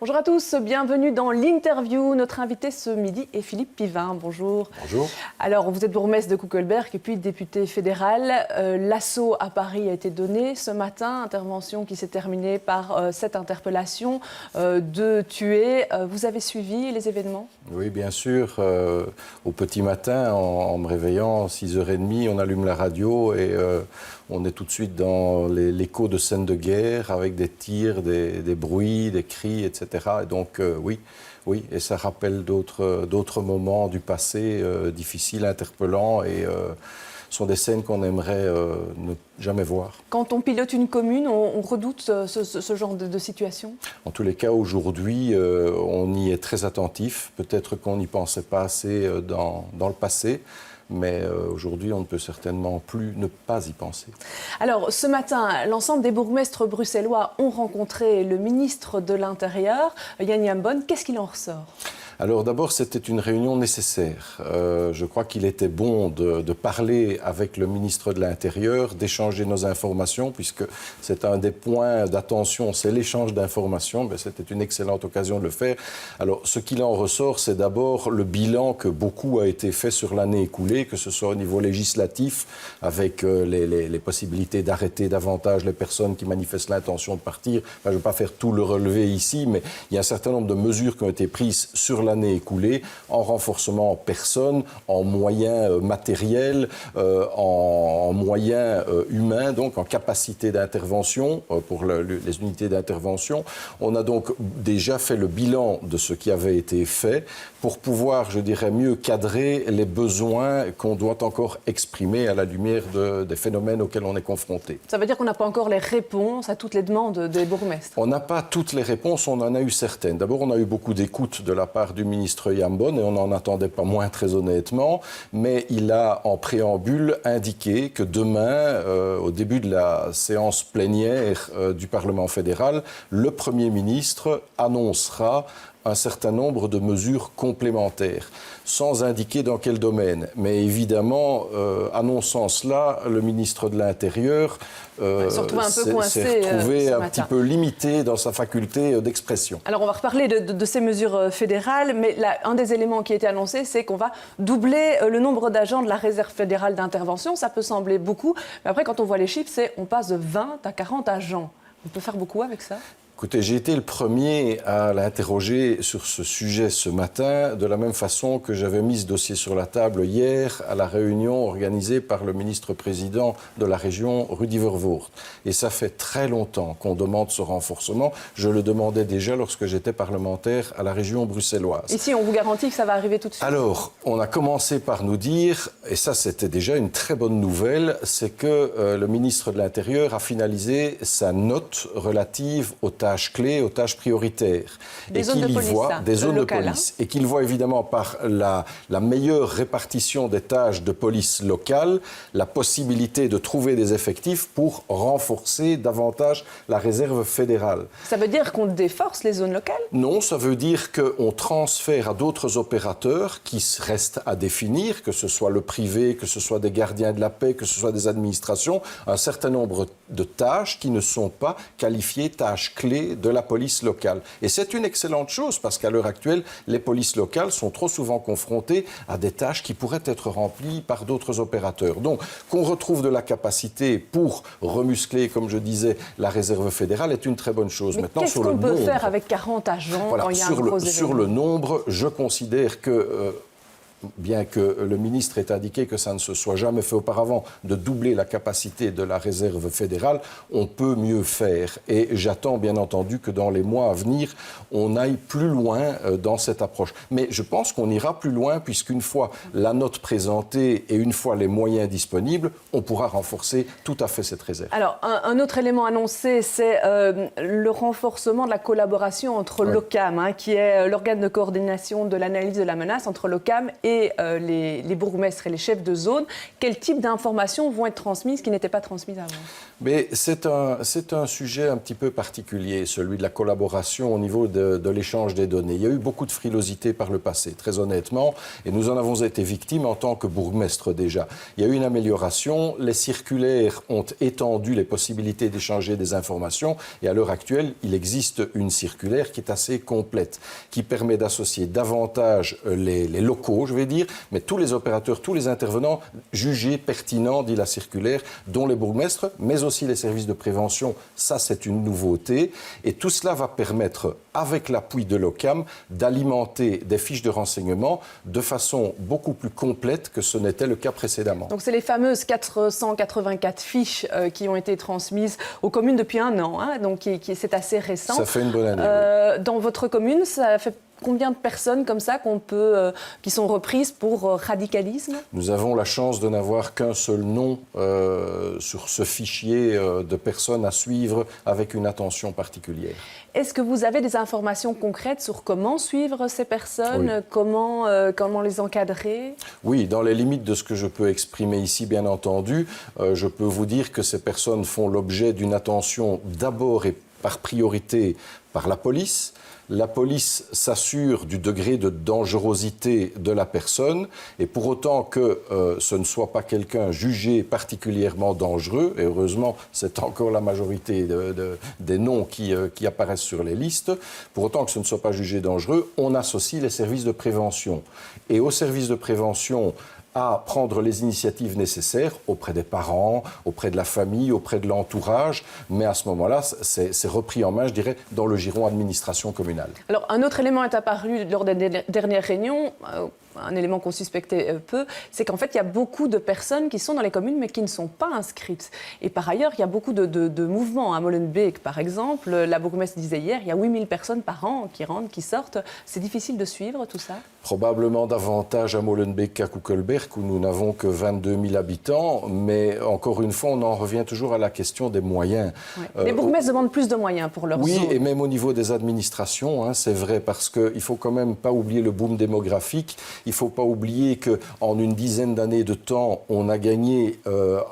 Bonjour à tous, bienvenue dans l'interview. Notre invité ce midi est Philippe Pivin. Bonjour. Bonjour. Alors, vous êtes bourgmestre de Kuckelberg et puis député fédéral. L'assaut à Paris a été donné ce matin, intervention qui s'est terminée par cette interpellation, 2 tués. Vous avez suivi les événements? Oui, bien sûr. Au petit matin, en me réveillant, 6h30, on allume la radio et on est tout de suite dans l'écho de scènes de guerre avec des tirs, des bruits, des cris, etc. Et donc, oui, et ça rappelle d'autres moments du passé difficiles, interpellants et sont des scènes qu'on aimerait ne jamais voir. Quand on pilote une commune, on redoute ce genre de situation? En tous les cas, aujourd'hui, on y est très attentif. Peut-être qu'on n'y pensait pas assez dans le passé. Mais aujourd'hui, on ne peut certainement plus ne pas y penser. Alors, ce matin, l'ensemble des bourgmestres bruxellois ont rencontré le ministre de l'Intérieur, Jan Jan Bon. Qu'est-ce qu'il en ressort ? Alors d'abord, c'était une réunion nécessaire. Je crois qu'il était bon de parler avec le ministre de l'Intérieur, d'échanger nos informations, puisque c'est un des points d'attention, c'est l'échange d'informations. C'était une excellente occasion de le faire. Alors, ce qu'il en ressort, c'est d'abord le bilan que beaucoup a été fait sur l'année écoulée, que ce soit au niveau législatif, avec les possibilités d'arrêter davantage les personnes qui manifestent l'intention de partir. Enfin, je ne vais pas faire tout le relevé ici, mais il y a un certain nombre de mesures qui ont été prises sur l'année écoulée, en renforcement en personnes, en moyens matériels, en moyens humains, donc en capacité d'intervention pour les unités d'intervention. On a donc déjà fait le bilan de ce qui avait été fait pour pouvoir, je dirais, mieux cadrer les besoins qu'on doit encore exprimer à la lumière des phénomènes auxquels on est confronté. Ça veut dire qu'on n'a pas encore les réponses à toutes les demandes des bourgmestres? On n'a pas toutes les réponses, on en a eu certaines. D'abord, on a eu beaucoup d'écoute de la part du ministre Jan Bon et on n'en attendait pas moins, très honnêtement, mais il a en préambule indiqué que demain, au début de la séance plénière du Parlement fédéral, le Premier ministre annoncera un certain nombre de mesures complémentaires, sans indiquer dans quel domaine. Mais évidemment, annonçant cela, le ministre de l'Intérieur s'est retrouvé un petit peu limité dans sa faculté d'expression. Alors, on va reparler de ces mesures fédérales, mais là, un des éléments qui a été annoncé, c'est qu'on va doubler le nombre d'agents de la réserve fédérale d'intervention. Ça peut sembler beaucoup, mais après, quand on voit les chiffres, on passe de 20 à 40 agents. On peut faire beaucoup avec ça ? Écoutez, j'ai été le premier à l'interroger sur ce sujet ce matin, de la même façon que j'avais mis ce dossier sur la table hier à la réunion organisée par le ministre-président de la région, Rudy Vervoort. Et ça fait très longtemps qu'on demande ce renforcement. Je le demandais déjà lorsque j'étais parlementaire à la région bruxelloise. Ici, on vous garantit que ça va arriver tout de suite? Alors, on a commencé par nous dire, et ça c'était déjà une très bonne nouvelle, c'est que le ministre de l'Intérieur a finalisé sa note relative aux tâches clés, aux tâches prioritaires. Des zones de police, des zones de police. Et qu'il voit évidemment par la meilleure répartition des tâches de police locale, la possibilité de trouver des effectifs pour renforcer davantage la réserve fédérale. Ça veut dire qu'on déforce les zones locales? Non, ça veut dire qu'on transfère à d'autres opérateurs qui restent à définir, que ce soit le privé, que ce soit des gardiens de la paix, que ce soit des administrations, un certain nombre de tâches qui ne sont pas qualifiées tâches clés de la police locale. Et c'est une excellente chose parce qu'à l'heure actuelle, les polices locales sont trop souvent confrontées à des tâches qui pourraient être remplies par d'autres opérateurs. Donc, qu'on retrouve de la capacité pour remuscler, comme je disais, la réserve fédérale est une très bonne chose. Mais maintenant, qu'est-ce qu'on peut faire avec 40 agents quand il y a un gros événement? Sur le nombre, je considère que bien que le ministre ait indiqué que ça ne se soit jamais fait auparavant, de doubler la capacité de la réserve fédérale, on peut mieux faire. Et j'attends bien entendu que dans les mois à venir, on aille plus loin dans cette approche. Mais je pense qu'on ira plus loin puisqu'une fois la note présentée et une fois les moyens disponibles, on pourra renforcer tout à fait cette réserve. Alors, un autre élément annoncé, c'est le renforcement de la collaboration entre l'OCAM, qui est l'organe de coordination de l'analyse de la menace entre l'OCAM et les bourgmestres et les chefs de zone, quel type d'informations vont être transmises qui n'étaient pas transmises avant? Mais c'est un sujet un petit peu particulier, celui de la collaboration au niveau de l'échange des données. Il y a eu beaucoup de frilosité par le passé, très honnêtement, et nous en avons été victimes en tant que bourgmestre déjà. Il y a eu une amélioration, les circulaires ont étendu les possibilités d'échanger des informations, et à l'heure actuelle, il existe une circulaire qui est assez complète, qui permet d'associer davantage les locaux, je vais dire, mais tous les opérateurs, tous les intervenants jugés pertinents, dit la circulaire, dont les bourgmestres, mais aussi les services de prévention, ça c'est une nouveauté. Et tout cela va permettre, avec l'appui de l'OCAM, d'alimenter des fiches de renseignement de façon beaucoup plus complète que ce n'était le cas précédemment. Donc c'est les fameuses 484 fiches qui ont été transmises aux communes depuis 1 an, hein, donc c'est assez récent. Ça fait une bonne année. Oui. Dans votre commune, ça fait combien de personnes comme ça qui sont reprises pour radicalisme? Nous avons la chance de n'avoir qu'un seul nom sur ce fichier de personnes à suivre avec une attention particulière. Est-ce que vous avez des informations concrètes sur comment suivre ces personnes, oui. comment les encadrer? Oui, dans les limites de ce que je peux exprimer ici, bien entendu, je peux vous dire que ces personnes font l'objet d'une attention d'abord et par priorité par la police. La police s'assure du degré de dangerosité de la personne et pour autant que ce ne soit pas quelqu'un jugé particulièrement dangereux, et heureusement c'est encore la majorité des noms qui apparaissent sur les listes, pour autant que ce ne soit pas jugé dangereux, on associe les services de prévention. Et aux services de prévention, à prendre les initiatives nécessaires auprès des parents, auprès de la famille, auprès de l'entourage. Mais à ce moment-là, c'est repris en main, je dirais, dans le giron administration communale. Alors, un autre élément est apparu lors des dernières réunions, un élément qu'on suspectait peu, c'est qu'en fait, il y a beaucoup de personnes qui sont dans les communes, mais qui ne sont pas inscrites. Et par ailleurs, il y a beaucoup de mouvements. À Molenbeek, par exemple, la bourgmestre disait hier, il y a 8000 personnes par an qui rentrent, qui sortent. C'est difficile de suivre tout ça? Probablement davantage à Molenbeek qu'à Koekelberg, où nous n'avons que 22 000 habitants. Mais encore une fois, on en revient toujours à la question des moyens. Ouais. Les bourgmestres demandent plus de moyens pour leur zone. Oui, et même au niveau des administrations, hein, c'est vrai, parce qu'il ne faut quand même pas oublier le boom démographique. Il ne faut pas oublier qu'en une dizaine d'années de temps, on a gagné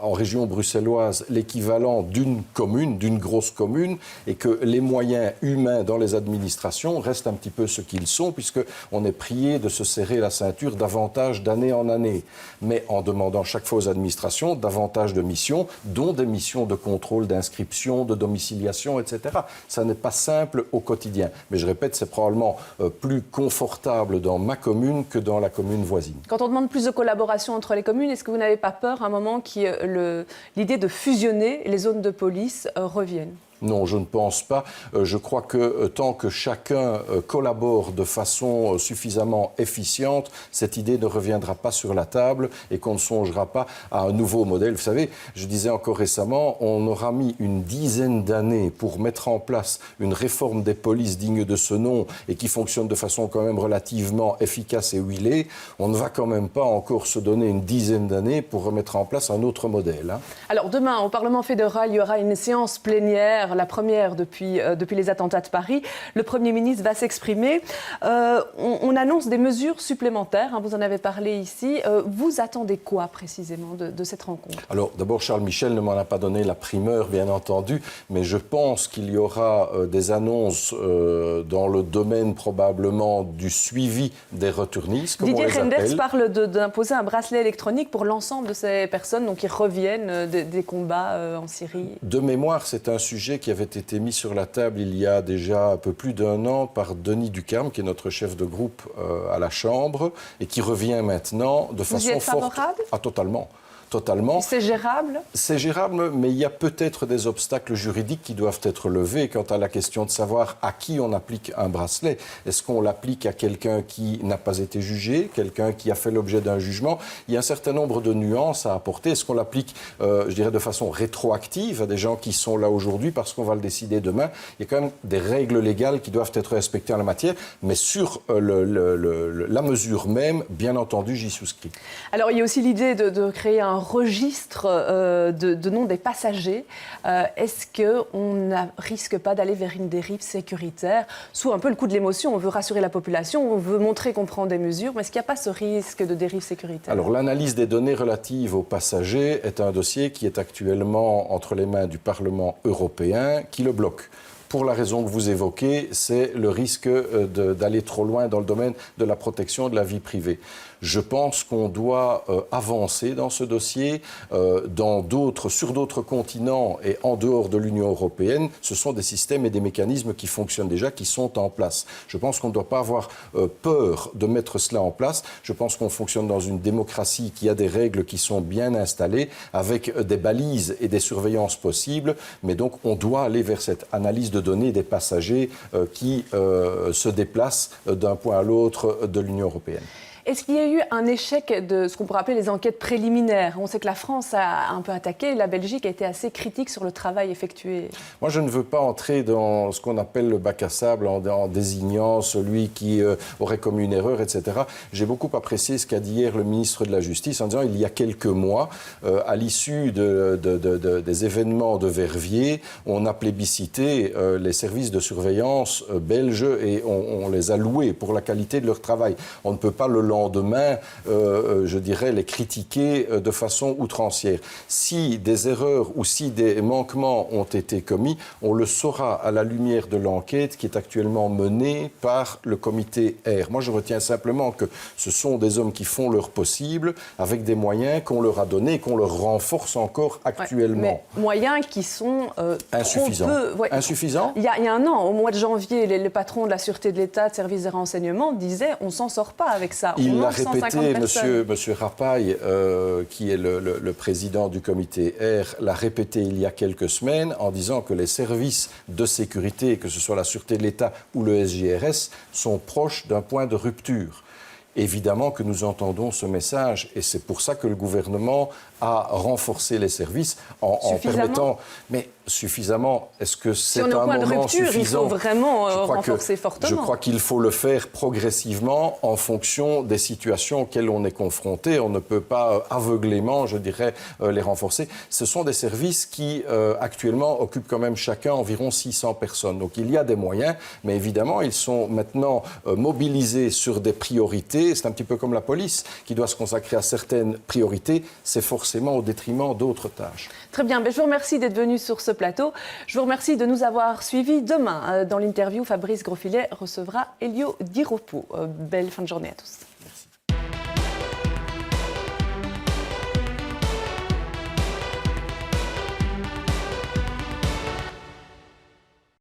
en région bruxelloise l'équivalent d'une commune, d'une grosse commune, et que les moyens humains dans les administrations restent un petit peu ce qu'ils sont, puisqu'on est prié de se serrer la ceinture davantage d'année en année, mais en demandant chaque fois aux administrations davantage de missions, dont des missions de contrôle d'inscription, de domiciliation, etc. Ça n'est pas simple au quotidien. Mais je répète, c'est probablement plus confortable dans ma commune que dans la commune voisine. Quand on demande plus de collaboration entre les communes, est-ce que vous n'avez pas peur à un moment que l'idée de fusionner les zones de police revienne ? Non, je ne pense pas. Je crois que tant que chacun collabore de façon suffisamment efficiente, cette idée ne reviendra pas sur la table et qu'on ne songera pas à un nouveau modèle. Vous savez, je disais encore récemment, on aura mis une dizaine d'années pour mettre en place une réforme des polices digne de ce nom et qui fonctionne de façon quand même relativement efficace et huilée. On ne va quand même pas encore se donner une dizaine d'années pour remettre en place un autre modèle. Hein. Alors demain, au Parlement fédéral, il y aura une séance plénière, la première depuis les attentats de Paris. Le Premier ministre va s'exprimer. On annonce des mesures supplémentaires, hein, vous en avez parlé ici. Vous attendez quoi précisément de cette rencontre ? Alors d'abord, Charles Michel ne m'en a pas donné la primeur, bien entendu, mais je pense qu'il y aura des annonces dans le domaine probablement du suivi des returnistes, comme Didier on les appelle. Reynders parle d'imposer un bracelet électronique pour l'ensemble de ces personnes donc, qui reviennent des combats en Syrie. De mémoire, c'est un sujet qui avait été mis sur la table il y a déjà un peu plus d'1 an par Denis Ducarme, qui est notre chef de groupe à la Chambre, et qui revient maintenant de façon forte. Vous y êtes favorable ? Ah, totalement. Totalement. C'est gérable ? C'est gérable, mais il y a peut-être des obstacles juridiques qui doivent être levés quant à la question de savoir à qui on applique un bracelet. Est-ce qu'on l'applique à quelqu'un qui n'a pas été jugé, quelqu'un qui a fait l'objet d'un jugement ? Il y a un certain nombre de nuances à apporter. Est-ce qu'on l'applique, je dirais, de façon rétroactive à des gens qui sont là aujourd'hui parce qu'on va le décider demain ? Il y a quand même des règles légales qui doivent être respectées en la matière, mais sur la mesure même, bien entendu, j'y souscris. Alors, il y a aussi l'idée de créer un un registre de noms des passagers. Est-ce qu'on ne risque pas d'aller vers une dérive sécuritaire sous un peu le coup de l'émotion? On veut rassurer la population, on veut montrer qu'on prend des mesures, mais est-ce qu'il n'y a pas ce risque de dérive sécuritaire? Alors, l'analyse des données relatives aux passagers est un dossier qui est actuellement entre les mains du Parlement européen qui le bloque. Pour la raison que vous évoquez, c'est le risque d'aller trop loin dans le domaine de la protection de la vie privée. Je pense qu'on doit avancer dans ce dossier sur d'autres continents et en dehors de l'Union européenne. Ce sont des systèmes et des mécanismes qui fonctionnent déjà, qui sont en place. Je pense qu'on ne doit pas avoir peur de mettre cela en place. Je pense qu'on fonctionne dans une démocratie qui a des règles qui sont bien installées, avec des balises et des surveillances possibles. Mais donc, on doit aller vers cette analyse de données des passagers qui se déplacent d'un point à l'autre de l'Union européenne. Est-ce qu'il y a eu un échec de ce qu'on pourrait appeler les enquêtes préliminaires? On sait que la France a un peu attaqué, la Belgique a été assez critique sur le travail effectué. Moi, je ne veux pas entrer dans ce qu'on appelle le bac à sable en désignant celui qui aurait commis une erreur, etc. J'ai beaucoup apprécié ce qu'a dit hier le ministre de la Justice en disant il y a quelques mois, à l'issue des événements de Verviers, on a plébiscité les services de surveillance belges et on les a loués pour la qualité de leur travail. On ne peut pas le lendemain, je dirais, les critiquer de façon outrancière. Si des erreurs ou si des manquements ont été commis, on le saura à la lumière de l'enquête qui est actuellement menée par le comité R. Moi, je retiens simplement que ce sont des hommes qui font leur possible avec des moyens qu'on leur a donnés et qu'on leur renforce encore actuellement. Mais moyens qui sont insuffisants. Insuffisants ? Il y a un an, au mois de janvier, les patrons de la Sûreté de l'État, de services des renseignements, disaient on ne s'en sort pas avec ça. Il l'a répété, monsieur Rapaille, qui est le président du comité R, l'a répété il y a quelques semaines en disant que les services de sécurité, que ce soit la Sûreté de l'État ou le SGRS, sont proches d'un point de rupture. Évidemment que nous entendons ce message et c'est pour ça que le gouvernement a renforcé les services en permettant... Mais suffisamment, est-ce que c'est un moment suffisant ? Si on est au point de rupture, il faut vraiment renforcer fortement. Je crois qu'il faut le faire progressivement en fonction des situations auxquelles on est confronté. On ne peut pas aveuglément, je dirais, les renforcer. Ce sont des services qui, actuellement, occupent quand même chacun environ 600 personnes. Donc il y a des moyens, mais évidemment, ils sont maintenant mobilisés sur des priorités. C'est un petit peu comme la police qui doit se consacrer à certaines priorités. C'est forcément au détriment d'autres tâches. Très bien. Je vous remercie d'être venu sur ce plateau. Je vous remercie de nous avoir suivis. Demain, dans l'interview, Fabrice Grosfilet recevra Elio Di Rupo. Belle fin de journée à tous.